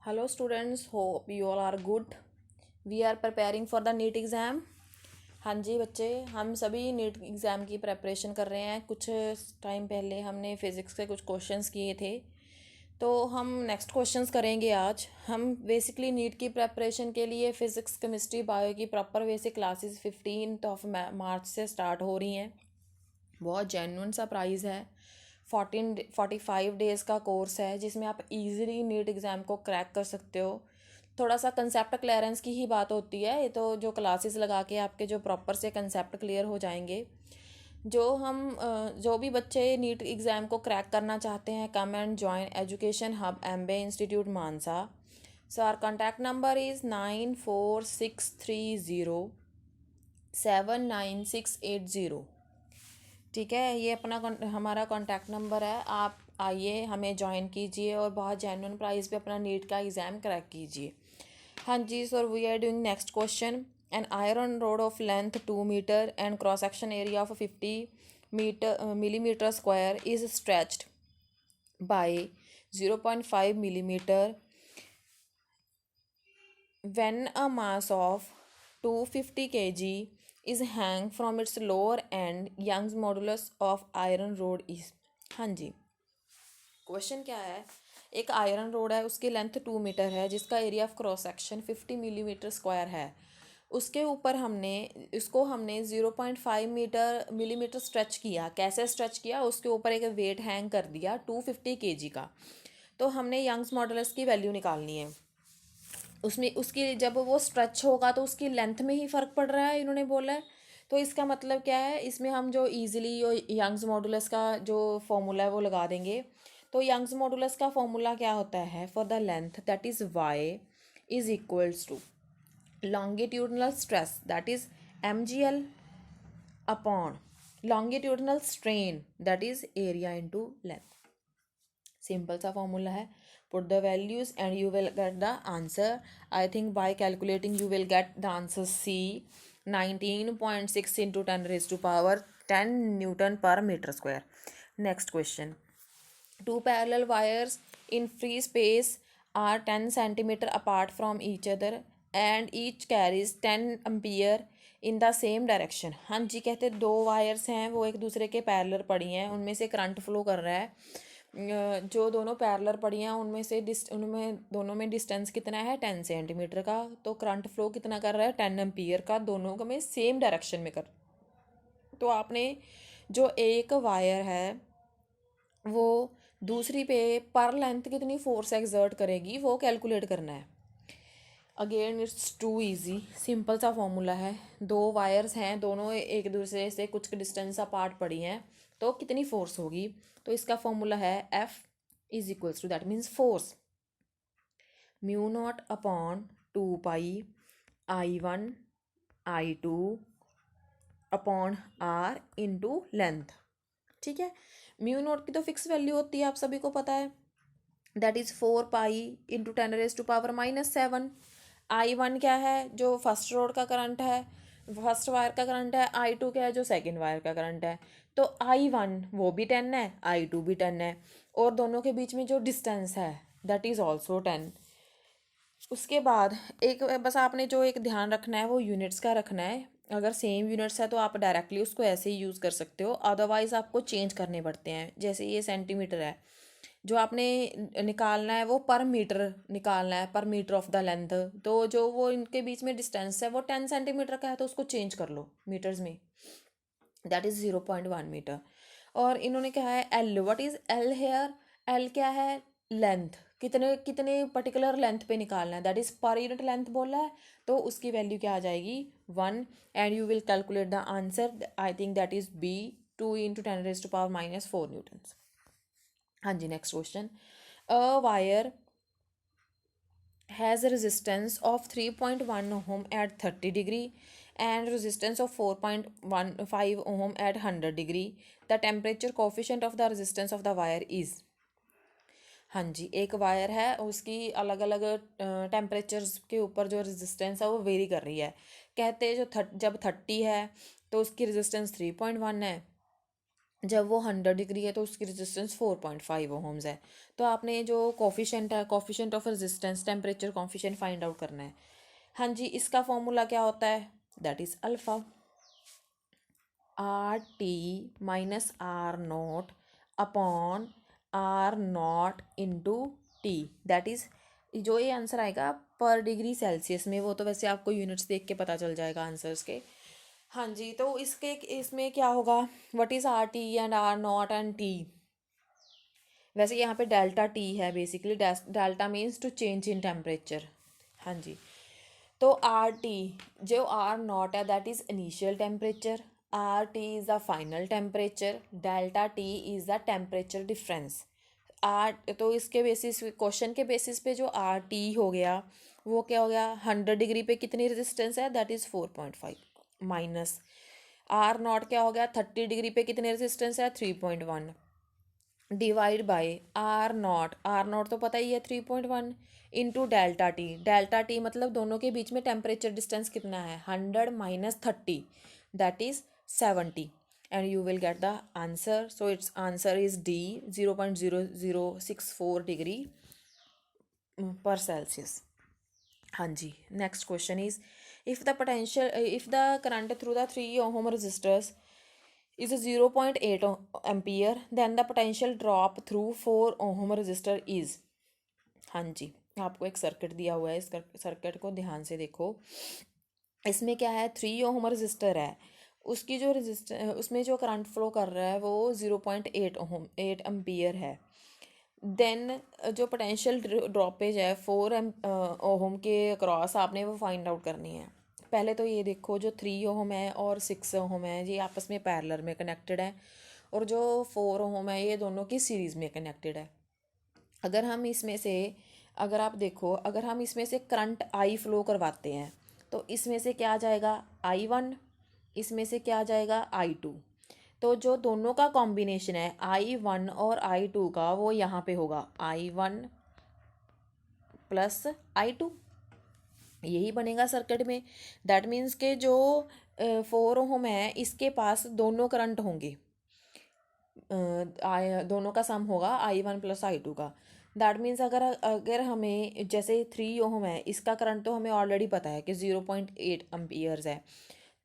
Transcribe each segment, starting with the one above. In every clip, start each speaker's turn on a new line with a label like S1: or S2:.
S1: Hello students, hope you all are good. We are preparing for the NEET exam. हाँ जी बच्चे, हम सभी NEET exam की preparation कर रहे हैं. कुछ टाइम पहले हमने फ़िज़िक्स के कुछ क्वेश्चंस किए थे, तो हम नेक्स्ट क्वेश्चंस करेंगे आज. हम बेसिकली नीट की प्रेपरेशन के लिए फ़िज़िक्स केमिस्ट्री बायो की प्रॉपर वे से क्लासेस 15 मार्च से स्टार्ट हो रही हैं. बहुत जेन्युइन सा प्राइस है. 45 डेज़ का कोर्स है जिसमें आप इजीली नीट एग्ज़ाम को क्रैक कर सकते हो. थोड़ा सा कंसेप्ट क्लियरेंस की ही बात होती है ये, तो जो क्लासेस लगा के आपके जो प्रॉपर से कंसेप्ट क्लियर हो जाएंगे. जो भी बच्चे नीट एग्ज़ाम को क्रैक करना चाहते हैं, come and join education hub Ambe institute Mansa. So our contact number is 9463079680. ठीक है, ये अपना हमारा कांटेक्ट नंबर है. आप आइए, हमें ज्वाइन कीजिए और बहुत जेन्युइन प्राइस पे अपना नीट का एग्ज़ाम क्रैक कीजिए. हाँ जी sir, we are doing next question. An iron rod of length 2 metre and cross section area of 50 millimetre square is stretched by 0.5 millimetre when a mass of 250 kg is hang from its lower end. Young's modulus of iron rod is. हाँ जी, question क्या है. एक iron rod है, उसकी length 2 metre है, जिसका area of cross section 50 millimetre square है. उसके ऊपर हमने 0.5 मिलीमीटर स्ट्रेच किया. कैसे स्ट्रेच किया? उसके ऊपर एक वेट हैंग कर दिया 250 kg का. तो हमने यंग्स मॉडुलस की वैल्यू निकालनी है. उसमें उसकी जब वो स्ट्रेच होगा तो उसकी लेंथ में ही फ़र्क पड़ रहा है, इन्होंने बोला है. तो इसका मतलब क्या है, इसमें हम जो इजीली यंग्स मॉडुलस का जो फॉर्मूला है वो लगा देंगे. तो यंग्स मॉडुलस का फॉर्मूला क्या होता है? For the length that is Y is equals to longitudinal stress that is mgl upon longitudinal strain that is area into length. Simple सा फॉर्मूला है. Put the values and you will get the answer. I think by calculating you will get the answer C. 19.6 into 10 newton पर metre square. Next question. Two parallel wires in free space are 10 centimeter apart from each other and each carries 10 ampere in the same direction. हाँ जी, कहते दो wires हैं, वो एक दूसरे के parallel पड़ी हैं, उनमें से करंट फ्लो कर रहा है. जो दोनों पैरेलल पड़ी हैं उनमें दोनों में डिस्टेंस कितना है? 10 सेंटीमीटर का. तो करंट फ्लो कितना कर रहा है? 10 एम्पियर का. दोनों का में सेम डायरेक्शन में कर. तो आपने जो एक वायर है वो दूसरी पे पर लेंथ कितनी फोर्स एक्सर्ट करेगी वो कैलकुलेट करना है. Again it's too easy. Simple सा फॉर्मूला है. दो वायर्स हैं, दोनों एक दूसरे से कुछ डिस्टेंस अपार्ट पड़ी हैं, तो कितनी फोर्स होगी? तो इसका फॉर्मूला है F is equals to, that means force, mu not upon 2 pi I1 I2 upon R into length. ठीक है, म्यू नोट की तो फिक्स वैल्यू होती है, आप सभी को पता है, that is 4 pi into 10⁻⁻⁷. I1 क्या है? जो फर्स्ट रोड का करंट है, फर्स्ट वायर का करंट है. I2 क्या है? जो सेकंड वायर का करंट है. तो I1 वो भी 10 है, I2 भी 10 है, और दोनों के बीच में जो डिस्टेंस है दैट इज़ ऑल्सो 10. उसके बाद एक बस आपने जो एक ध्यान रखना है वो यूनिट्स का रखना है. अगर सेम यूनिट्स है तो आप डायरेक्टली उसको ऐसे ही यूज़ कर सकते हो, अदरवाइज़ आपको चेंज करने पड़ते हैं. जैसे ये सेंटीमीटर है, जो आपने निकालना है वो पर मीटर निकालना है, पर मीटर ऑफ द लेंथ. तो जो वो इनके बीच में डिस्टेंस है वो 10 सेंटीमीटर का है, तो उसको चेंज कर लो मीटर्स में, दैट इज़ 0.1 मीटर. और इन्होंने क्या है? L. What is L hair? L क्या है? लेंथ. कितने कितने पर्टिकुलर लेंथ पे निकालना है, that is per unit length बोला है, तो उसकी वैल्यू क्या आ जाएगी? 1. And you will calculate the answer. I think that is B, 2 into 10⁻⁻⁴ newtons. हाँ जी, next question. A wire has a resistance of 3.1 ohm at 30 degree and resistance of 4.15 ohm at 100 degree. The temperature coefficient of the resistance of the wire is. हाँ जी, एक wire है, उसकी अलग अलग temperatures के ऊपर जो रेजिस्टेंस है वो वेरी कर रही है. कहते हैं जब 30 है तो उसकी रेजिस्टेंस 3.1 है, जब वो 100 डिग्री है तो उसकी रेजिस्टेंस 4.5 ओहम्स है। तो आपने जो कोफिशेंट है, coefficient of resistance, temperature coefficient find out करना है। हाँ जी, इसका फॉर्मूला क्या होता है? That is alpha, R T minus R not upon R not into T. That is, जो ये आंसर आएगा पर डिग्री सेल्सियस में, वो तो वैसे आपको यूनिट्स देख के पता चल जाएगा आंसर्स के। हाँ जी, तो इसके इसमें क्या होगा? What is R T and R not and T? वैसे यहाँ पे डेल्टा टी है basically, delta means to change in temperature. हाँ जी, तो आर टी, जो आर नॉट है that is initial temperature, R T is the final temperature, delta T is the temperature difference. R, तो इसके बेसिस, क्वेश्चन के basis पे जो आर टी हो गया वो क्या हो गया? 100 डिग्री पे कितनी रेजिस्टेंस है? That is 4.5 minus R not क्या हो गया? 30 डिग्री पे कितनी रेजिस्टेंस है? 3.1 divide by R not, R not तो पता ही है 3.1 into delta T. Delta T मतलब दोनों के बीच में टेम्परेचर डिस्टेंस कितना है? 100 minus 30, that is 70, and you will get the answer. So it's answer is D, 0.0064 degree per Celsius. हाँ जी, next question is, if the potential, if the current through the 3 ohm resistors is a 0.8 ampere, then the potential drop through 4 ohm resistor is. हाँ जी, आपको एक circuit दिया हुआ है, इस सर्किट को ध्यान से देखो। इसमें क्या है? 3 ओहम रजिस्टर है, उसकी जो रजिस्टर, उसमें जो करंट फ्लो कर रहा है वो 0.8 एम्पियर है। देन जो पोटेंशियल ड्रॉपेज है 4 ओहम के अक्रॉस, आपने वो फाइंड आउट करनी है। पहले तो ये देखो, जो 3 ओहम है और 6 ओहम है ये आपस में पैरेलल में कनेक्टेड है, और जो 4 ओहम है ये दोनों की सीरीज़ में कनेक्टेड है। अगर हम इसमें से, अगर आप देखो, अगर हम इसमें से करंट आई फ्लो करवाते हैं तो इसमें से क्या आ जाएगा? I1, इसमें से क्या आ जाएगा? I2। तो जो दोनों का कॉम्बिनेशन है I1 और I2 का, वो यहाँ पे होगा I1 प्लस I2, यही बनेगा सर्किट में। दैट मीन्स के जो 4 ओहम है इसके पास दोनों करंट होंगे, दोनों का सम होगा I1 प्लस I2 का। दैट मीन्स अगर अगर हमें, जैसे 3 ओहम है इसका करंट तो हमें ऑलरेडी पता है कि 0.8 एम्पियर्स है।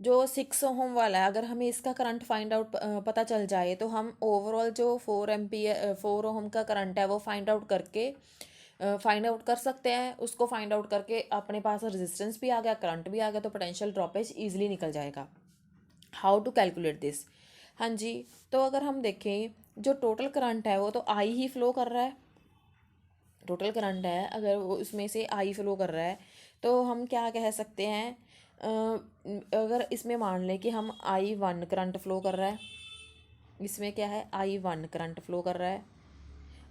S1: जो 6 ओहम वाला है, अगर हमें इसका करंट फाइंड आउट पता चल जाए तो हम ओवरऑल जो 4 ओहम का करंट है वो फाइंड आउट करके, फाइंड आउट कर सकते हैं। उसको फाइंड आउट करके अपने पास रेजिस्टेंस भी आ गया, करंट भी आ गया, तो पोटेंशियल ड्रॉपेज ईजिली निकल जाएगा। How to calculate this? हाँ जी, तो अगर हम देखें, जो टोटल करंट है वो तो आई ही फ्लो कर रहा है। टोटल करंट है, अगर वो उसमें से आई फ्लो कर रहा है तो हम क्या कह सकते हैं? अगर इसमें मान लें कि हम I1 करंट फ्लो कर रहा है, इसमें क्या है? I1 करंट फ्लो कर रहा है,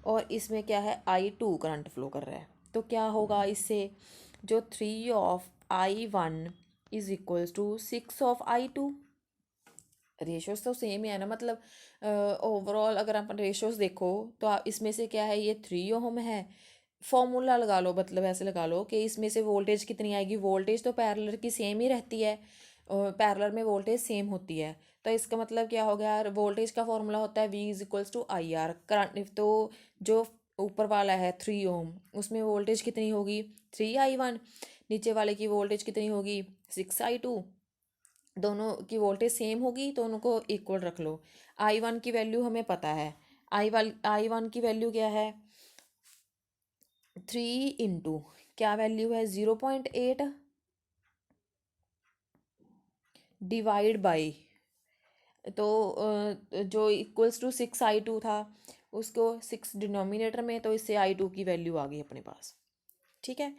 S1: और इसमें क्या है? I2 करंट फ्लो कर रहा है। तो क्या होगा इससे? जो 3 of I1 is equals to 6 of I2। Ratios तो सेम ही है ना, मतलब ओवरऑल अगर आप रेशोज देखो तो आप इसमें से क्या है? ये 3 ओहम है। फॉर्मूला लगा लो, मतलब ऐसे लगा लो कि इसमें से वोल्टेज कितनी आएगी? वोल्टेज तो पैरेलल की सेम ही रहती है, पैरेलल में वोल्टेज सेम होती है। तो इसका मतलब क्या हो गया? वोल्टेज का फॉर्मूला होता है V is equals to IR। Current तो जो ऊपर वाला है 3 ओहम, उसमें वोल्टेज कितनी होगी? 3I1। नीचे वाले की वोल्टेज कितनी होगी? 6I2। दोनों की वोल्टेज सेम होगी, दोनों को इक्वल रख लो। I1 की वैल्यू हमें पता है, I1 की वैल्यू क्या है? 3 इंटू क्या वैल्यू है? 0.8 डिवाइड बाई, तो जो इक्वल्स टू 6I2 था उसको 6 डिनोमिनेटर में, तो इससे I2 की वैल्यू आ गई अपने पास। ठीक है,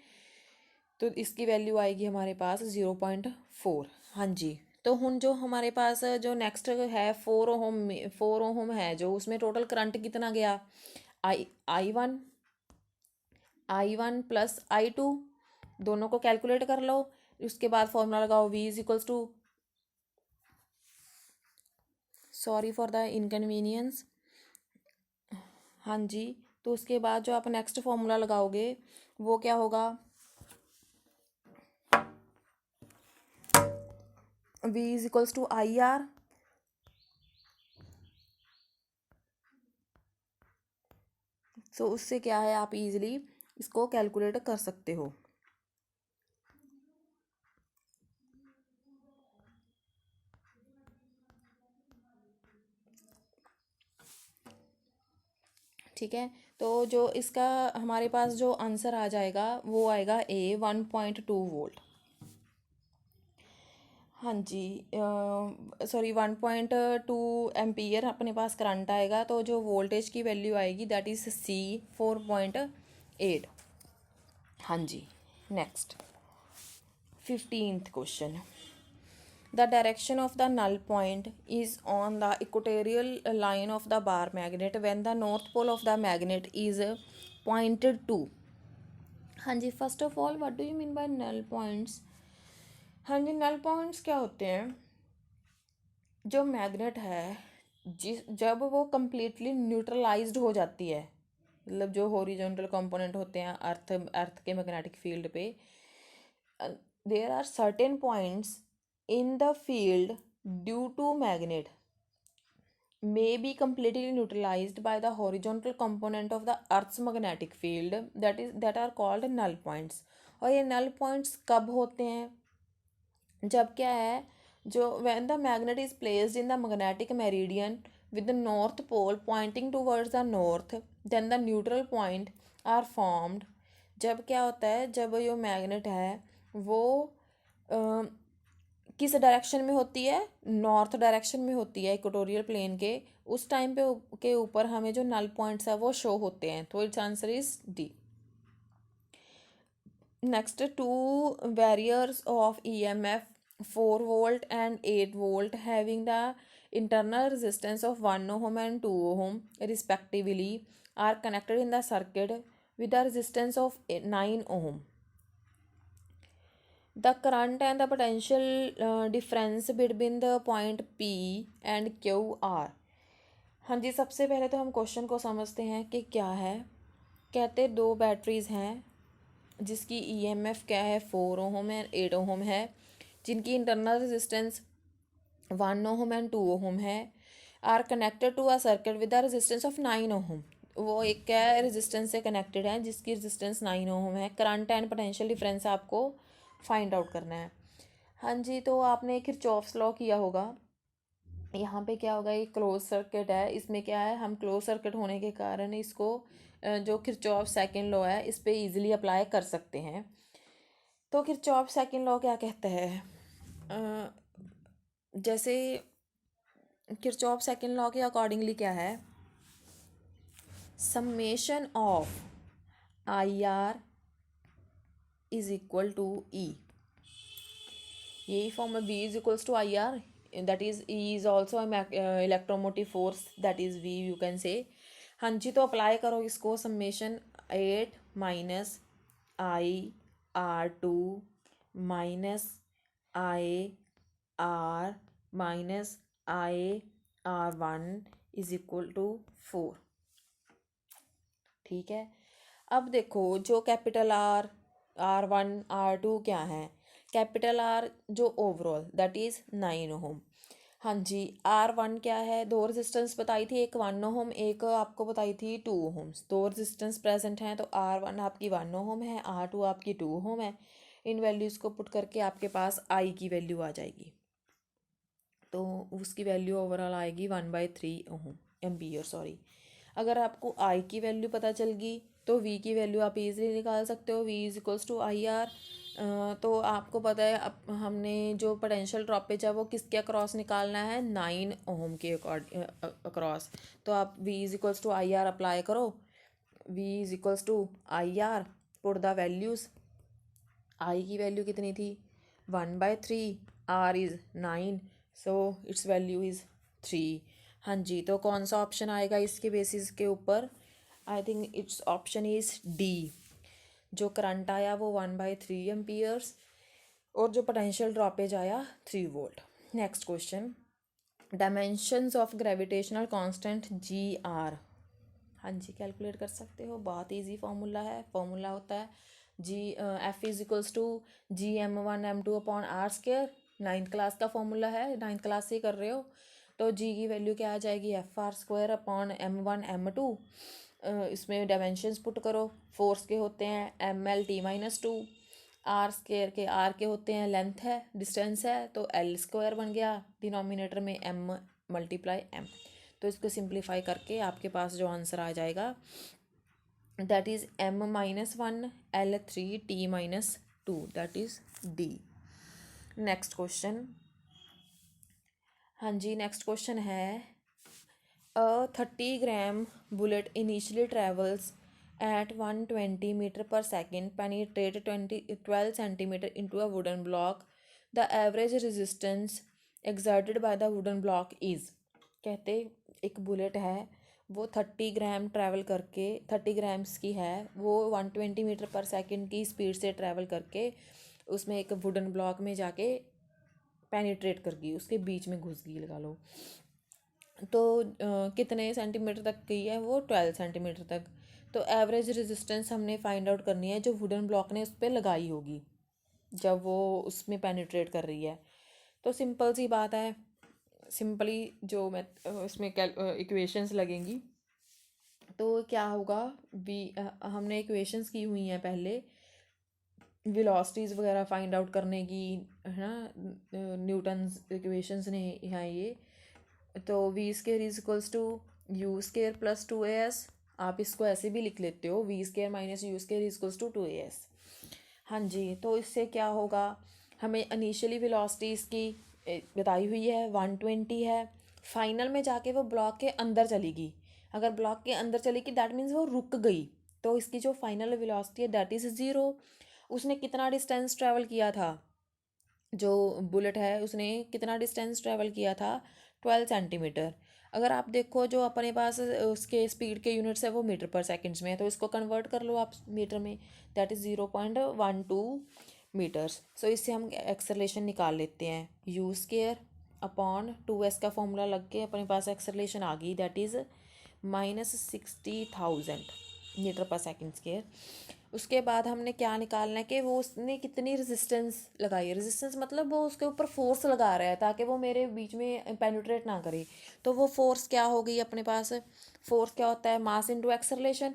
S1: तो इसकी वैल्यू आएगी हमारे पास 0.4। हाँ जी, तो हम जो हमारे पास जो नेक्स्ट है 4 ओहम में, 4 ओहम है जो, उसमें टोटल करंट कितना गया? I1, I1 प्लस I2, दोनों को कैलकुलेट कर लो। उसके बाद फॉर्मूला लगाओ V is equals to, sorry for the inconvenience. हाँ जी, तो उसके बाद जो आप नेक्स्ट फॉर्मूला लगाओगे वो क्या होगा? V is equals to IR so उससे क्या है, आप इजीली इसको कैलकुलेट कर सकते हो। ठीक है, तो जो इसका हमारे पास जो आंसर आ जाएगा वो आएगा ए 1.2 वोल्ट। हाँ जी, सॉरी 1.2 एम्पियर अपने पास करंट आएगा, तो जो वोल्टेज की वैल्यू आएगी दैट इज़ सी 4.8। हाँ जी, next 15th question. The direction of the null point is on the equatorial line of the bar magnet when the north pole of the magnet is pointed to। हाँ जी, first of all what do you mean by null points? हाँ जी, नल points क्या होते हैं? जो magnet है, जब वो कम्प्लीटली न्यूट्रलाइज्ड हो जाती है, मतलब जो हॉरिजॉन्टल कंपोनेंट होते हैं अर्थ के मैग्नेटिक फील्ड पे, there are certain points in the field due to magnet may be completely neutralized by the horizontal component of the earth's magnetic field, that are called null points। और ये null points कब होते हैं? जब क्या है, जो when the magnet is placed in the magnetic meridian with the north pole pointing towards the north, then the neutral point are formed। जब क्या होता है, जब जो मैग्नेट है वो किस डायरेक्शन में होती है? नॉर्थ डायरेक्शन में होती है, इक्वेटोरियल प्लेन के। उस टाइम पे के ऊपर हमें जो नल पॉइंट्स है वो शो होते हैं, तो it's answer is D. Next, two batteries of EMF 4 volt and 8 volt having the internal resistance of 1 ohm and 2 ohm respectively are connected in the circuit with a resistance of 9 ohm। The current and the potential difference between the point P and Q are। हाँ जी, सबसे पहले तो हम question को समझते हैं कि क्या है। कहते दो बैटरीज हैं जिसकी ईएमएफ क्या है, 4 ओम एंड 8 ओम है, जिनकी internal resistance 1 ohm and 2 ohm है, are connected to a circuit with the resistance of 9 ohm. वो एक क्या है, रेजिस्टेंस से कनेक्टेड है जिसकी रेजिस्टेंस 9 ओम है। करंट एंड पोटेंशियल डिफरेंस आपको फाइंड आउट करना है। हाँ जी, तो आपने किरचॉफ्स लॉ किया होगा। यहाँ पे क्या होगा, ये क्लोज सर्किट है, इसमें क्या है, हम क्लोज सर्किट होने के कारण इसको जो किरचॉफ सेकंड लॉ है इस पे इजीली अप्लाई कर सकते हैं। तो किरचॉफ सेकंड लॉ क्या कहता है? जैसे किरचॉफ सेकंड लॉ के अकॉर्डिंगली क्या है, summation of I R is equal to E. यही फॉर्म है, V is equals to I R, that is E is also a electromotive force, that is V you can say। हाँ जी, तो apply करो इसको, summation 8 minus I R two minus I R minus I R one is equal to 4। ठीक है, अब देखो जो कैपिटल R1 R2 क्या है? कैपिटल आर जो ओवरऑल दैट इज 9 ओम। हाँ जी, R1 क्या है, दो रेजिस्टेंस बताई थी, एक 1 ओम, एक आपको बताई थी 2 ओम्स। दो रेजिस्टेंस प्रेजेंट हैं, तो R1 आपकी 1 ओम है, R2 आपकी 2 ओम है। इन वैल्यूज़ को पुट करके आपके पास I की वैल्यू आ जाएगी, तो उसकी वैल्यू ओवरऑल आएगी 1/3 ओम एम्पियर, सॉरी। अगर आपको I की वैल्यू पता चल गई तो V की वैल्यू आप इजीली निकाल सकते हो, V is equals to I R. तो आपको पता है, अब हमने जो पोटेंशियल ड्रॉपेज है वो किसके अक्रॉस निकालना है, 9 ओम के अक्रॉस। तो आप V is equals to I R apply करो, V is equals to I R, put the values. I की वैल्यू कितनी थी, 1/3, R is 9, so its value is 3। हाँ जी, तो कौन सा ऑप्शन आएगा इसके बेसिस के ऊपर? I think it's option is D. जो करंट आया वो 1/3 एम्पियर्स और जो पोटेंशियल ड्रॉपेज आया 3 volt. Next question, dimensions of gravitational constant G are. हाँ जी, कैलकुलेट कर सकते हो, बहुत इजी फार्मूला है। फार्मूला होता है जी F is equals to GM1 M2/R²। 9th class का फॉर्मूला है, 9th क्लास से कर रहे हो, तो जी की वैल्यू क्या आ जाएगी, FR² अपॉन M1 M2। इसमें डायमेंशंस पुट करो। फोर्स के होते हैं ml/t-2, आर स्क्वायर के आर के होते हैं लेंथ है, डिस्टेंस है, तो एल स्क्वायर बन गया डिनोमिनेटर में m × m। तो इसको सिंप्लीफाई करके आपके पास जो आंसर आ जाएगा that is m-1 L3t-2, that is D। Next question. हाँ जी, नेक्स्ट क्वेश्चन है A 30-gram bullet initially travels at 120 meter per second, penetrate 12 centimeter into a wooden block. The average resistance exerted by the wooden block is। कहते एक bullet है, वो 30 ग्राम travel करके 30 grams की है, वो 120 मीटर पर सेकंड की स्पीड से ट्रैवल करके उसमें एक वुडन ब्लॉक में जाके पेनिट्रेट कर गई, उसके बीच में घुस गई लगा लो। तो कितने सेंटीमीटर तक की है वो? 12 सेंटीमीटर तक। तो एवरेज रेजिस्टेंस हमने फाइंड आउट करनी है जो वुडन ब्लॉक ने उस पर लगाई होगी जब वो उसमें पेनिट्रेट कर रही है। तो सिंपल सी बात है, सिंपली जो मैं इसमें इक्वेशंस लगेंगी। तो क्या होगा, हमने इक्वेशंस की हुई हैं पहले वेलोसिटीज़ वगैरह फाइंड आउट करने की, है ना। न्यूटन्स इक्वेशंस ने यहाँ ये। तो v square is equals to u square plus 2as। आप इसको ऐसे भी लिख लेते हो, v square minus u square is equals to 2as। हाँ जी, तो इससे क्या होगा, हमें इनिशियली वेलोसिटी इसकी बताई हुई है 120 है। फाइनल में जाके वो ब्लॉक के अंदर चलेगी। अगर ब्लॉक के अंदर चलेगी दैट मीन्स वो रुक गई, तो इसकी जो फाइनल वेलोसिटी है दैट इज़ 0। उसने कितना डिस्टेंस ट्रैवल किया था, जो बुलेट है उसने कितना डिस्टेंस ट्रैवल किया था? 12 सेंटीमीटर। अगर आप देखो जो अपने पास उसके स्पीड के यूनिट्स है वो मीटर पर सेकंड्स में है, तो इसको कन्वर्ट कर लो आप मीटर में, दैट इज़ 0.12 मीटर्स। सो इससे हम एक्सेलरेशन निकाल लेते हैं, यू स्केयर अपॉन 2s का फॉर्मूला लग के अपने पास एक्सेलरेशन आ गई, दैट इज़ -60,000 मीटर पर सेकंड स्केयर। उसके बाद हमने क्या निकालना है कि वो उसने कितनी रेजिस्टेंस लगाई है। रेजिस्टेंस मतलब वो उसके ऊपर फोर्स लगा रहा है ताकि वो मेरे बीच में पेनिट्रेट ना करे। तो वो फोर्स क्या हो गई अपने पास? फोर्स क्या होता है? Mass into acceleration.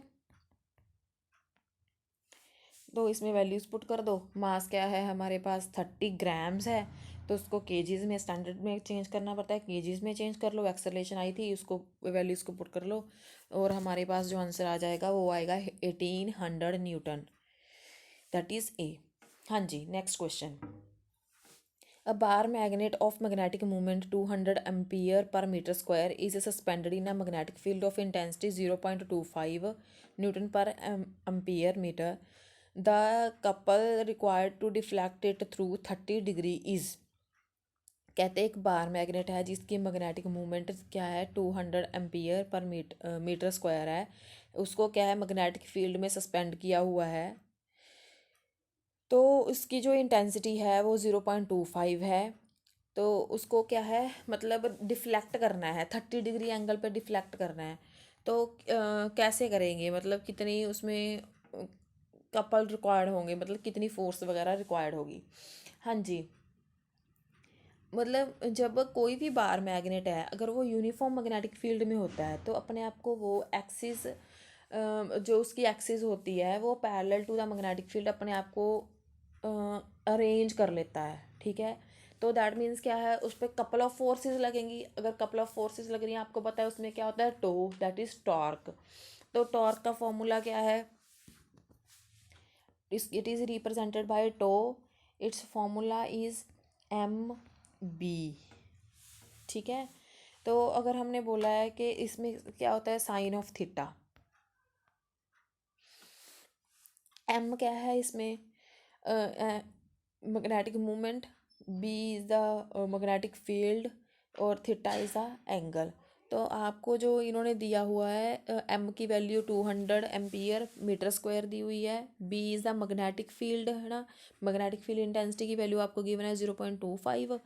S1: तो इसमें वैल्यूज़ पुट कर दो। मास क्या है हमारे पास? 30 ग्राम्स है, तो उसको केजीज़ में स्टैंडर्ड में चेंज करना पड़ता है, केजीज़ में चेंज कर लो। एक्सेलरेशन आई थी उसको वैल्यूज़ को पुट कर लो और हमारे पास जो आंसर आ जाएगा वो आएगा 1800 न्यूटन, दैट इज़ ए। हाँ जी, next question. A bar magnet of magnetic moment 200 ampere per meter square is suspended in a magnetic field of intensity 0.25 Newton per ampere meter. The couple required to deflect it through 30 degree is। कहते एक bar magnet है जिसकी magnetic movement क्या है? 200 ampere per metre square है। उसको क्या है? मैग्नेटिक फील्ड में सस्पेंड किया हुआ है। तो उसकी जो इंटेंसिटी है वो 0.25 है। तो उसको क्या है, मतलब डिफ्लेक्ट करना है, 30 डिग्री एंगल पे डिफ्लेक्ट करना है। तो कैसे करेंगे, मतलब कितनी उसमें कपल रिक्वायर्ड होंगे, मतलब कितनी फोर्स वगैरह रिक्वायर्ड होगी। हाँ जी, मतलब जब कोई भी बार मैग्नेट है अगर वो यूनिफॉर्म मैग्नेटिक फील्ड में होता है तो अपने आप को वो एक्सिस, जो उसकी एक्सिस होती है वो parallel to the magnetic field अपने आप को अरेंज कर लेता है, ठीक है। तो दैट मीन्स क्या है, उस पर कपल ऑफ फोर्सेस लगेंगी। अगर कपल ऑफ फोर्सेस लग रही हैं, आपको पता है उसमें क्या होता है? Tau, that is torque. तो टॉर्क का फॉर्मूला क्या है? It is represented by tau. Its formula is mb, ठीक है। तो अगर हमने बोला है कि इसमें क्या होता है? Sign of theta. m क्या है इसमें? Magnetic movement, b is the magnetic field और थीटा इज़ द एंगल। तो आपको जो इन्होंने दिया हुआ है m की वैल्यू 200 एम्पियर मीटर स्क्वायर दी हुई है, b is the magnetic field, है ना। मैग्नेटिक फील्ड इंटेंसिटी की वैल्यू आपको गिवन है 0.25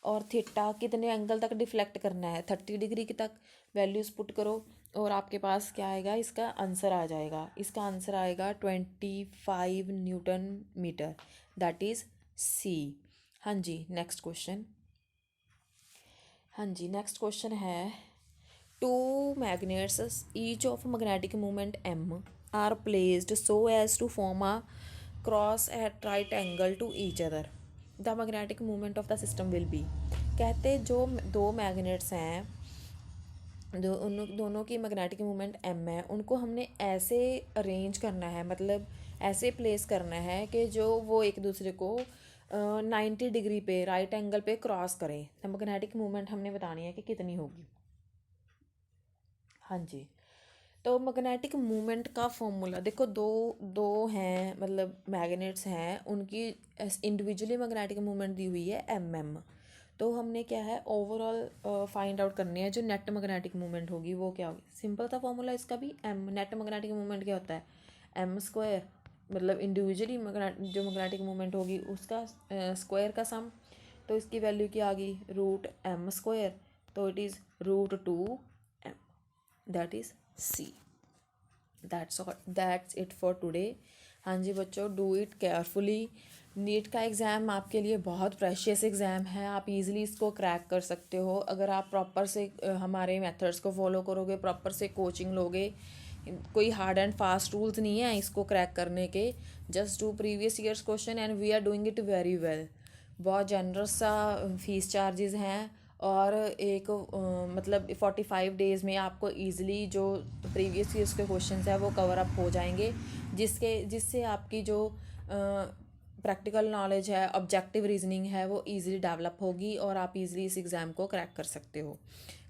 S1: और थीटा कितने एंगल तक डिफ्लेक्ट करना है? 30 डिग्री के तक। वैल्यूज़ पुट करो और आपके पास क्या आएगा? इसका आंसर आ जाएगा। इसका आंसर आएगा 25 newton metre, that is C. हाँ जी, नेक्स्ट क्वेश्चन। हाँ जी, नेक्स्ट क्वेश्चन है Two magnets, each of magnetic moment m, are placed so as to form a cross at right angle to each other. The magnetic moment of the system will be, कहते जो दो magnets हैं, उन दोनों की magnetic moment m है, उनको हमने ऐसे अरेंज करना है, मतलब ऐसे प्लेस करना है कि जो वो एक दूसरे को 90 डिग्री पे राइट एंगल पे क्रॉस करें। तो मैग्नेटिक मोमेंट हमने बतानी है कि कितनी होगी। हाँ जी, तो मैग्नेटिक मूवमेंट का फॉर्मूला देखो, दो दो हैं, मतलब मैग्नेट्स हैं, उनकी इंडिविजुअली मैग्नेटिक मूवमेंट दी हुई है एम। तो हमने क्या है, ओवरऑल फाइंड आउट करनी है जो नेट मैग्नेटिक मूवमेंट होगी वो क्या होगी। सिंपल था फॉर्मूला इसका भी, एम नेट मैग्नेटिक मूवमेंट क्या होता है, एम स्क्वायर, मतलब इंडिविजुअली जो मैग्नेटिक मूवमेंट होगी उसका स्क्वायर का सम। तो इसकी वैल्यू क्या आ गई, रूट एम स्क्वायर, तो it is root 2 M, that is C. That's it for today. हाँ जी बच्चों, डू इट केयरफुली। नीट का एग्ज़ाम आपके लिए बहुत प्रेशियस एग्ज़ाम है, आप इजीली इसको क्रैक कर सकते हो अगर आप प्रॉपर से हमारे मेथड्स को फॉलो करोगे, प्रॉपर से कोचिंग लोगे। कोई हार्ड एंड फास्ट रूल्स नहीं है इसको क्रैक करने के, just do previous years question and we are doing it very well. बहुत जनरस सा फीस चार्जेस हैं, और एक मतलब 45 डेज़ में आपको ईज़िली जो प्रीवियस ईयर्स के क्वेश्चंस हैं वो कवर अप हो जाएंगे, जिससे आपकी जो प्रैक्टिकल नॉलेज है, ऑब्जेक्टिव रीजनिंग है, वो ईज़िली डेवलप होगी और आप ईज़िली इस एग्ज़ाम को क्रैक कर सकते हो।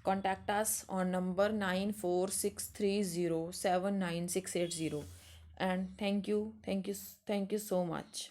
S1: Contact us on number 9463079680 and thank you, thank you, thank you so much.